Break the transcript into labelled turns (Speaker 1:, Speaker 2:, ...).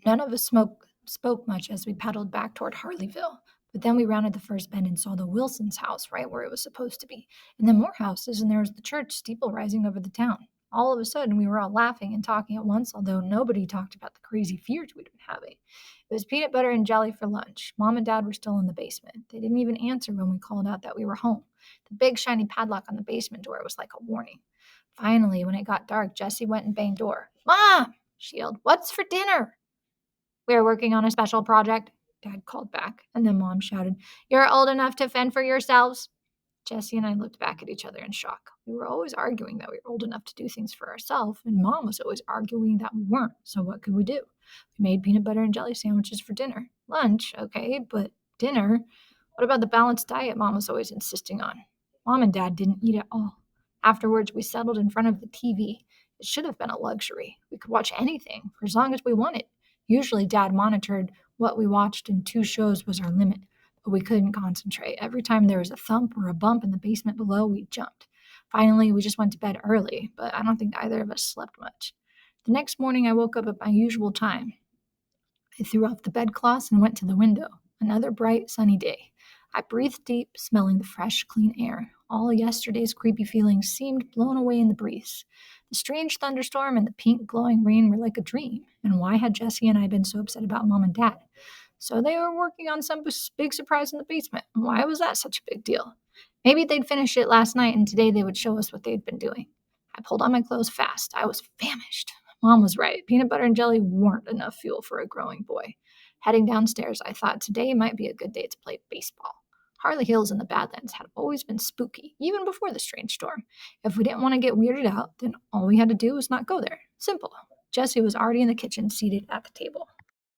Speaker 1: None of us spoke much as we paddled back toward Harleyville. But then we rounded the first bend and saw the Wilsons' house right where it was supposed to be, and then more houses, and there was the church steeple rising over the town. All of a sudden, we were all laughing and talking at once, although nobody talked about the crazy fears we'd been having. It was peanut butter and jelly for lunch. Mom and Dad were still in the basement. They didn't even answer when we called out that we were home. The big shiny padlock on the basement door was like a warning. Finally, when it got dark, Jessie went and banged door. "Mom!" she yelled. "What's for dinner?" "We're working on a special project," Dad called back, and then Mom shouted, "You're old enough to fend for yourselves." Jessie and I looked back at each other in shock. We were always arguing that we were old enough to do things for ourselves, and Mom was always arguing that we weren't, so what could we do? We made peanut butter and jelly sandwiches for dinner. Lunch, okay, but dinner? What about the balanced diet Mom was always insisting on? Mom and Dad didn't eat at all. Afterwards, we settled in front of the TV. It should have been a luxury. We could watch anything for as long as we wanted. Usually, Dad monitored what we watched, and 2 shows was our limit. But we couldn't concentrate. Every time there was a thump or a bump in the basement below, we jumped. Finally, we just went to bed early, but I don't think either of us slept much. The next morning, I woke up at my usual time. I threw off the bedclothes and went to the window. Another bright, sunny day. I breathed deep, smelling the fresh, clean air. All yesterday's creepy feelings seemed blown away in the breeze. The strange thunderstorm and the pink, glowing rain were like a dream. And why had Jessie and I been so upset about Mom and Dad? So they were working on some big surprise in the basement. Why was that such a big deal? Maybe they'd finish it last night and today they would show us what they'd been doing. I pulled on my clothes fast. I was famished. Mom was right. Peanut butter and jelly weren't enough fuel for a growing boy. Heading downstairs, I thought today might be a good day to play baseball. Harley Hills and the Badlands had always been spooky, even before the strange storm. If we didn't want to get weirded out, then all we had to do was not go there. Simple. Jessie was already in the kitchen, seated at the table.